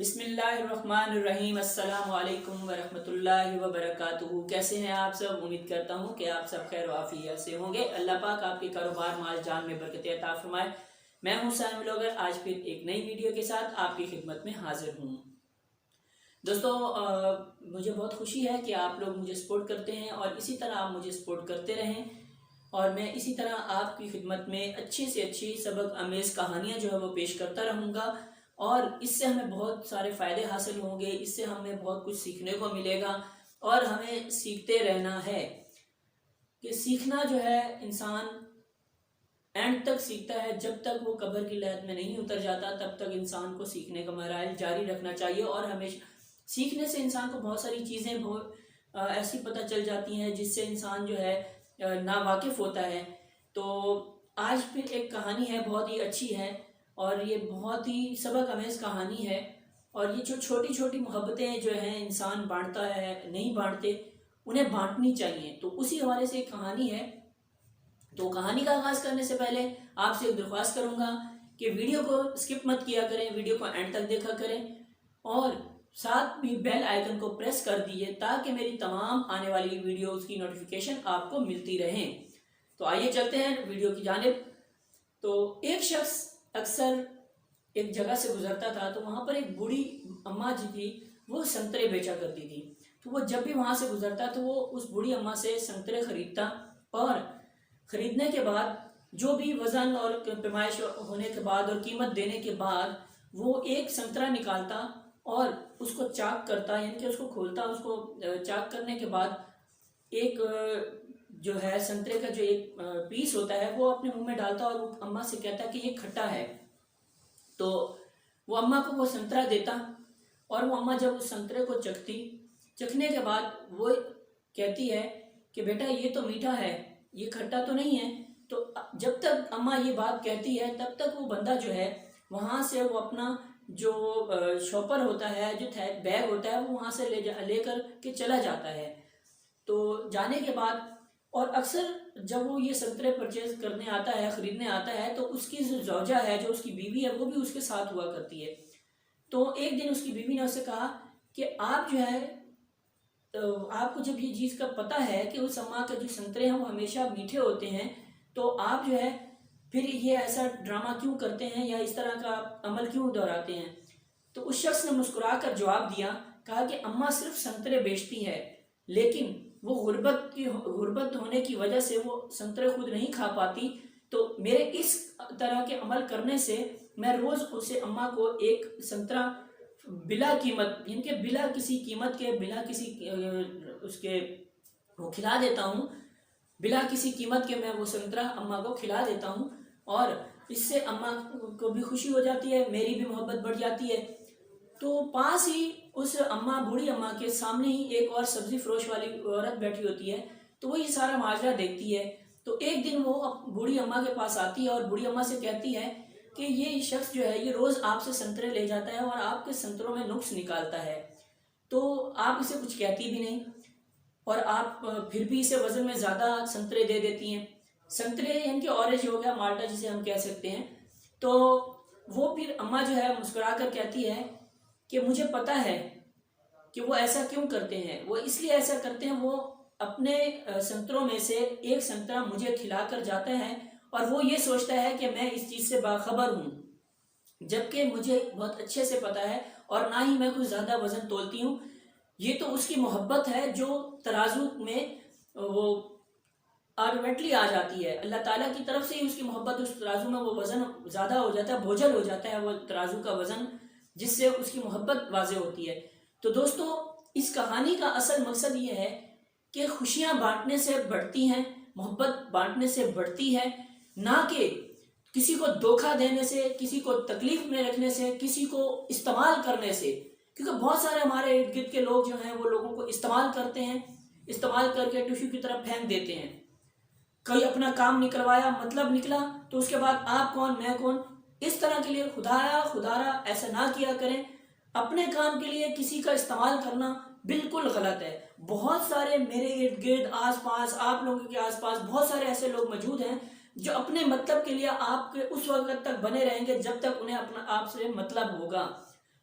بسم اللہ الرحمن الرحیم۔ السلام علیکم ورحمۃ اللہ وبرکاتہ۔ کیسے ہیں آپ سب؟ امید کرتا ہوں کہ آپ سب خیر و عافیت سے ہوں گے۔ اللہ پاک آپ کے کاروبار، مال جان میں برکت عطا فرمائے۔ میں ہوں سائم بلاگر، آج پھر ایک نئی ویڈیو کے ساتھ آپ کی خدمت میں حاضر ہوں۔ دوستو، مجھے بہت خوشی ہے کہ آپ لوگ مجھے سپورٹ کرتے ہیں اور اسی طرح آپ مجھے سپورٹ کرتے رہیں، اور میں اسی طرح آپ کی خدمت میں اچھی سے اچھی سبق آمیز کہانیاں جو ہے وہ پیش کرتا رہوں گا، اور اس سے ہمیں بہت سارے فائدے حاصل ہوں گے۔ اس سے ہمیں بہت کچھ سیکھنے کو ملے گا، اور ہمیں سیکھتے رہنا ہے کہ سیکھنا جو ہے انسان اینڈ تک سیکھتا ہے۔ جب تک وہ قبر کی لحد میں نہیں اتر جاتا تب تک انسان کو سیکھنے کا مراحل جاری رکھنا چاہیے، اور ہمیشہ سیکھنے سے انسان کو بہت ساری چیزیں ایسی پتہ چل جاتی ہیں جس سے انسان جو ہے ناواقف ہوتا ہے۔ تو آج پھر ایک کہانی ہے، بہت ہی اچھی ہے، اور یہ بہت ہی سبق آمیز کہانی ہے، اور یہ جو چھوٹی چھوٹی محبتیں جو ہیں انسان بانٹتا ہے، نہیں بانٹتے، انہیں بانٹنی چاہیے۔ تو اسی حوالے سے ایک کہانی ہے۔ تو کہانی کا آغاز کرنے سے پہلے آپ سے ایک درخواست کروں گا کہ ویڈیو کو اسکپ مت کیا کریں، ویڈیو کو اینڈ تک دیکھا کریں، اور ساتھ بھی بیل آئیکن کو پریس کر دیجئے تاکہ میری تمام آنے والی ویڈیوز کی نوٹیفیکیشن آپ کو ملتی رہیں۔ تو آئیے چلتے ہیں ویڈیو کی جانب۔ تو ایک شخص اکثر ایک جگہ سے گزرتا تھا، تو وہاں پر ایک بوڑھی اماں جی تھی، وہ سنترے بیچا کرتی تھی۔ تو وہ جب بھی وہاں سے گزرتا تو وہ اس بوڑھی اماں سے سنترے خریدتا، اور خریدنے کے بعد جو بھی وزن اور پیمائش ہونے کے بعد اور قیمت دینے کے بعد وہ ایک سنترا نکالتا اور اس کو چاک کرتا، یعنی کہ اس کو کھولتا۔ اس کو چاک کرنے کے بعد ایک جو ہے سنترے کا جو ایک پیس ہوتا ہے وہ اپنے منہ میں ڈالتا، اور وہ اماں سے کہتا کہ یہ کھٹا ہے۔ تو وہ اماں کو وہ سنترا دیتا، اور وہ اماں جب اس سنترے کو چکھنے کے بعد وہ کہتی ہے کہ بیٹا یہ تو میٹھا ہے، یہ کھٹا تو نہیں ہے۔ تو جب تک اماں یہ بات کہتی ہے تب تک وہ بندہ جو ہے وہاں سے وہ اپنا جو شاپر ہوتا ہے، جو بیگ ہوتا ہے، وہ وہاں سے لے کر کے چلا جاتا ہے۔ تو جانے کے بعد، اور اکثر جب وہ یہ سنترے پرچیز کرنے آتا ہے، خریدنے آتا ہے، تو اس کی جو زوجہ ہے، جو اس کی بیوی ہے، وہ بھی اس کے ساتھ ہوا کرتی ہے۔ تو ایک دن اس کی بیوی نے اسے کہا کہ آپ جو ہے، آپ کو جب یہ چیز کا پتہ ہے کہ اس اماں کے جو سنترے ہیں وہ ہمیشہ میٹھے ہوتے ہیں، تو آپ جو ہے پھر یہ ایسا ڈرامہ کیوں کرتے ہیں یا اس طرح کا عمل کیوں دہراتے ہیں؟ تو اس شخص نے مسکرا کر جواب دیا، کہا کہ اماں صرف سنترے بیچتی ہے، لیکن وہ غربت ہونے کی وجہ سے وہ سنترے خود نہیں کھا پاتی۔ تو میرے اس طرح کے عمل کرنے سے میں روز اسے اماں کو ایک سنترا بلا قیمت، یعنی کہ بلا کسی قیمت کے، بلا کسی اس کے وہ کھلا دیتا ہوں، بلا کسی قیمت کے میں وہ سنترا اماں کو کھلا دیتا ہوں، اور اس سے اماں کو بھی خوشی ہو جاتی ہے، میری بھی محبت بڑھ جاتی ہے۔ تو پاس ہی اس بوڑھی اماں کے سامنے ہی ایک اور سبزی فروش والی عورت بیٹھی ہوتی ہے، تو وہ یہ سارا ماجرا دیکھتی ہے۔ تو ایک دن وہ بوڑھی اماں کے پاس آتی ہے اور بوڑھی اماں سے کہتی ہے کہ یہ شخص جو ہے یہ روز آپ سے سنترے لے جاتا ہے اور آپ کے سنتروں میں نقص نکالتا ہے، تو آپ اسے کچھ کہتی بھی نہیں، اور آپ پھر بھی اسے وزن میں زیادہ سنترے دے دیتی ہیں۔ سنترے یعنی کہ اورنج ہو گیا، مالٹا جسے ہم کہہ سکتے ہیں۔ تو وہ پھر اماں جو ہے مسکرا کر کہتی ہے کہ مجھے پتہ ہے کہ وہ ایسا کیوں کرتے ہیں، وہ اس لیے ایسا کرتے ہیں، وہ اپنے سنتروں میں سے ایک سنترا مجھے کھلا کر جاتا ہے، اور وہ یہ سوچتا ہے کہ میں اس چیز سے باخبر ہوں، جبکہ مجھے بہت اچھے سے پتہ ہے، اور نہ ہی میں کوئی زیادہ وزن تولتی ہوں۔ یہ تو اس کی محبت ہے جو ترازو میں وہ آٹومیٹکلی آ جاتی ہے، اللہ تعالیٰ کی طرف سے ہی اس کی محبت، اس ترازو میں وہ وزن زیادہ ہو جاتا ہے، بوجھل ہو جاتا ہے وہ ترازو کا وزن، جس سے اس کی محبت واضح ہوتی ہے۔ تو دوستو، اس کہانی کا اصل مقصد یہ ہے کہ خوشیاں بانٹنے سے بڑھتی ہیں، محبت بانٹنے سے بڑھتی ہے، نہ کہ کسی کو دھوکہ دینے سے، کسی کو تکلیف میں رکھنے سے، کسی کو استعمال کرنے سے۔ کیونکہ بہت سارے ہمارے ارد گرد کے لوگ جو ہیں وہ لوگوں کو استعمال کرتے ہیں، استعمال کر کے ٹشو کی طرف پھینک دیتے ہیں۔ کوئی اپنا کام نکلوایا، مطلب نکلا، تو اس کے بعد آپ کون میں کون، اس طرح کے لیے خدارا ایسا نہ کیا کریں۔ اپنے کام کے لیے کسی کا استعمال کرنا بالکل غلط ہے۔ بہت سارے میرے ارد گرد، آس پاس، آپ لوگوں کے آس پاس بہت سارے ایسے لوگ موجود ہیں جو اپنے مطلب کے لیے آپ کے اس وقت تک بنے رہیں گے جب تک انہیں اپنا آپ سے مطلب ہوگا۔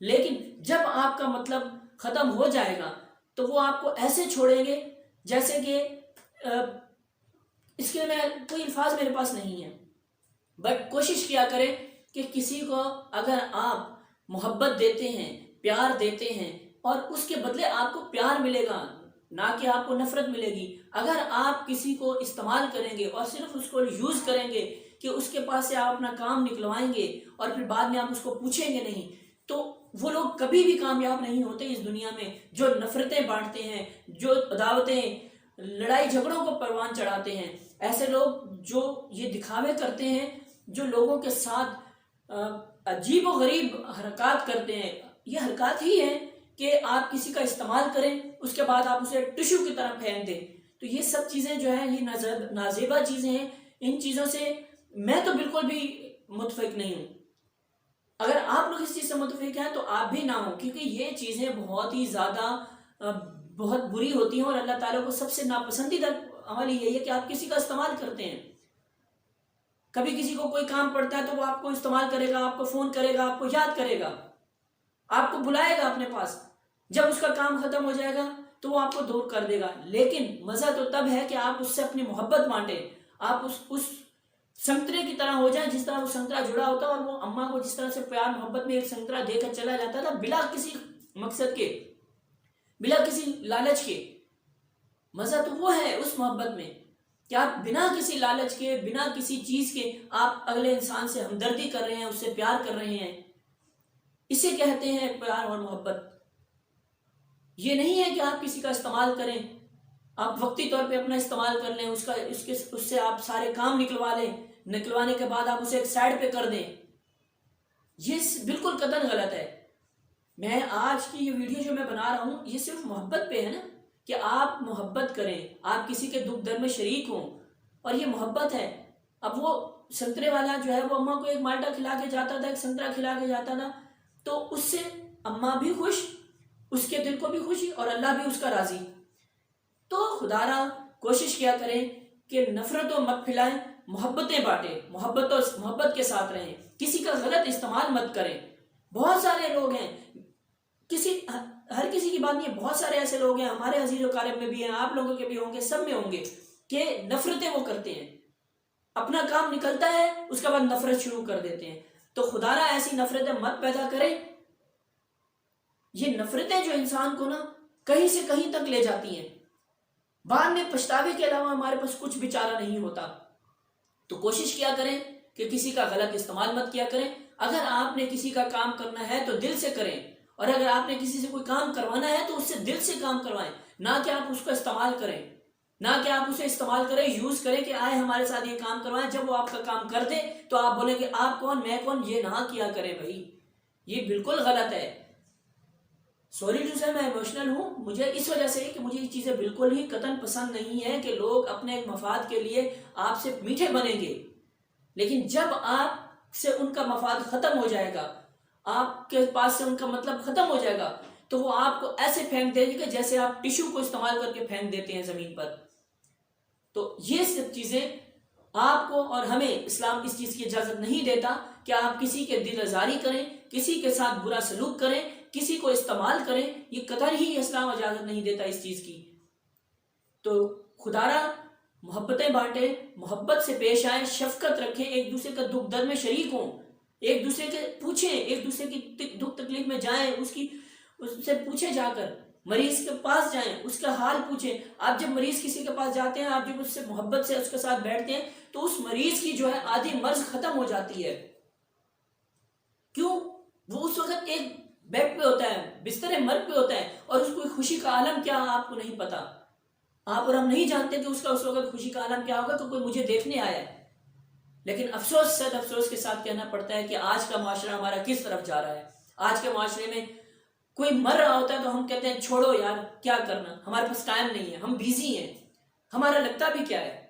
لیکن جب آپ کا مطلب ختم ہو جائے گا تو وہ آپ کو ایسے چھوڑیں گے جیسے کہ اس کے میں کوئی الفاظ میرے پاس نہیں ہے، بٹ کوشش کیا کریں کہ کسی کو اگر آپ محبت دیتے ہیں، پیار دیتے ہیں، اور اس کے بدلے آپ کو پیار ملے گا، نہ کہ آپ کو نفرت ملے گی۔ اگر آپ کسی کو استعمال کریں گے اور صرف اس کو یوز کریں گے کہ اس کے پاس سے آپ اپنا کام نکلوائیں گے اور پھر بعد میں آپ اس کو پوچھیں گے نہیں، تو وہ لوگ کبھی بھی کامیاب نہیں ہوتے اس دنیا میں، جو نفرتیں بانٹتے ہیں، جو عداوتیں، لڑائی جھگڑوں کو پروان چڑھاتے ہیں۔ ایسے لوگ جو یہ دکھاوے کرتے ہیں، جو لوگوں کے ساتھ عجیب و غریب حرکات کرتے ہیں، یہ حرکات ہی ہیں کہ آپ کسی کا استعمال کریں، اس کے بعد آپ اسے ٹشو کی طرح پھینک دیں۔ تو یہ سب چیزیں جو ہیں یہ نازیبا چیزیں ہیں، ان چیزوں سے میں تو بالکل بھی متفق نہیں ہوں۔ اگر آپ لوگ اس چیز سے متفق ہیں تو آپ بھی نہ ہوں، کیونکہ یہ چیزیں بہت ہی زیادہ بہت بری ہوتی ہیں، اور اللہ تعالیٰ کو سب سے ناپسندیدہ عمل یہی ہے کہ آپ کسی کا استعمال کرتے ہیں۔ کبھی کسی کو کوئی کام پڑتا ہے تو وہ آپ کو استعمال کرے گا، آپ کو فون کرے گا، آپ کو یاد کرے گا، آپ کو بلائے گا اپنے پاس، جب اس کا کام ختم ہو جائے گا تو وہ آپ کو دور کر دے گا۔ لیکن مزہ تو تب ہے کہ آپ اس سے اپنی محبت بانٹیں، آپ اس سنترے کی طرح ہو جائیں جس طرح وہ سنترا جڑا ہوتا ہے، اور وہ اماں کو جس طرح سے پیار محبت میں ایک سنترا دے کر چلا جاتا تھا، بلا کسی مقصد کے، بلا کسی لالچ کے۔ مزہ تو وہ ہے اس محبت میں کہ آپ بنا کسی لالچ کے، بنا کسی چیز کے آپ اگلے انسان سے ہمدردی کر رہے ہیں، اس سے پیار کر رہے ہیں، اسے کہتے ہیں پیار اور محبت۔ یہ نہیں ہے کہ آپ کسی کا استعمال کریں، آپ وقتی طور پہ اپنا استعمال کر لیں، اس سے آپ سارے کام نکلوا لیں، نکلوانے کے بعد آپ اسے ایک سائڈ پہ کر دیں۔ یہ بالکل قطعاً غلط ہے۔ میں آج کی یہ ویڈیو جو میں بنا رہا ہوں یہ صرف محبت پہ ہے نا، کہ آپ محبت کریں، آپ کسی کے دکھ درد میں شریک ہوں، اور یہ محبت ہے۔ اب وہ سنترے والا جو ہے وہ اماں کو ایک مالٹا کھلا کے جاتا تھا، ایک سنترا کھلا کے جاتا تھا، تو اس سے اماں بھی خوش، اس کے دل کو بھی خوشی، اور اللہ بھی اس کا راضی۔ تو خدا را کوشش کیا کریں کہ نفرتوں مت پھیلائیں، محبتیں بانٹیں، محبت کے ساتھ رہیں، کسی کا غلط استعمال مت کریں۔ بہت سارے لوگ ہیں، ہر کسی کی بات نہیں ہے، بہت سارے ایسے لوگ ہیں، ہمارے عزیز و اقارب میں بھی ہیں، آپ لوگوں کے بھی ہوں گے، سب میں ہوں گے، کہ نفرتیں وہ کرتے ہیں، اپنا کام نکلتا ہے اس کے بعد نفرت شروع کر دیتے ہیں۔ تو خدا را ایسی نفرتیں مت پیدا کریں۔ یہ نفرتیں جو انسان کو نا کہیں سے کہیں تک لے جاتی ہیں، بعد میں پچھتاوے کے علاوہ ہمارے پاس کچھ بھی چارہ نہیں ہوتا۔ تو کوشش کیا کریں کہ کسی کا غلط استعمال مت کیا کریں۔ اگر آپ نے کسی کا کام کرنا ہے تو دل سے کریں، اور اگر آپ نے کسی سے کوئی کام کروانا ہے تو اس سے دل سے کام کروائیں، نہ کہ آپ اس کو استعمال کریں، نہ کہ آپ اسے استعمال کریں، یوز کریں کہ آئے ہمارے ساتھ یہ کام کروائیں، جب وہ آپ کا کام کر دے تو آپ بولیں کہ آپ کون میں کون۔ یہ نہ کیا کریں بھائی، یہ بالکل غلط ہے۔ سوری ٹو سے میں ایموشنل ہوں، مجھے اس وجہ سے کہ مجھے یہ چیزیں بالکل ہی قطعاً پسند نہیں ہے کہ لوگ اپنے ایک مفاد کے لیے آپ سے میٹھے بنیں گے، لیکن جب آپ سے ان کا مفاد ختم ہو جائے گا، آپ کے پاس سے ان کا مطلب ختم ہو جائے گا، تو وہ آپ کو ایسے پھینک دیں گے کہ جیسے آپ ٹشو کو استعمال کر کے پھینک دیتے ہیں زمین پر۔ تو یہ سب چیزیں آپ کو اور ہمیں اسلام اس چیز کی اجازت نہیں دیتا کہ آپ کسی کے دل آزاری کریں، کسی کے ساتھ برا سلوک کریں، کسی کو استعمال کریں، یہ قطعاً ہی اسلام اجازت نہیں دیتا اس چیز کی۔ تو خدا را محبتیں بانٹیں، محبت سے پیش آئیں، شفقت رکھیں، ایک دوسرے کا دکھ درد میں شریک ہوں، ایک دوسرے کے پوچھیں، ایک دوسرے کی دکھ تکلیف میں جائیں، اس سے پوچھیں، جا کر مریض کے پاس جائیں، اس کا حال پوچھیں۔ آپ جب مریض کسی کے پاس جاتے ہیں، آپ جب اس سے محبت سے اس کے ساتھ بیٹھتے ہیں تو اس مریض کی جو ہے آدھی مرض ختم ہو جاتی ہے۔ کیوں؟ وہ اس وقت ایک بیڈ پہ ہوتا ہے، بستر مرگ پہ ہوتا ہے، اور اس کو خوشی کا عالم کیا آپ کو نہیں پتا، آپ اور ہم نہیں جانتے کہ اس کا اس وقت خوشی کا عالم کیا ہوگا کہ کوئی مجھے دیکھنے آیا ہے۔ لیکن افسوس، صد افسوس کے ساتھ کہنا پڑتا ہے کہ آج کا معاشرہ ہمارا کس طرف جا رہا ہے۔ آج کے معاشرے میں کوئی مر رہا ہوتا ہے تو ہم کہتے ہیں چھوڑو یار، کیا کرنا، ہمارے پاس ٹائم نہیں ہے، ہم بیزی ہیں، ہمارا لگتا بھی کیا ہے،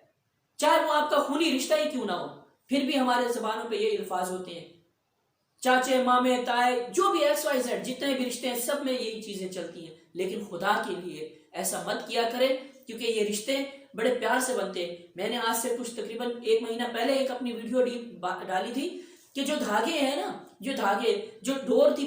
چاہے وہ آپ کا خونی رشتہ ہی کیوں نہ ہو، پھر بھی ہمارے زبانوں پہ یہ الفاظ ہوتے ہیں، چاچے مامے تائے، جو بھی ایکس وائی زیڈ جتنے بھی رشتے ہیں سب میں یہی چیزیں چلتی ہیں۔ لیکن خدا کے لیے ایسا مت کیا کریں، کیونکہ یہ رشتے بڑے پیار سے بنتے ہیں۔ میں نے آج سے کچھ تقریباً 1 مہینہ پہلے ایک اپنی ویڈیو ڈالی تھی کہ جو دھاگے ہیں نا، جو ڈور تھی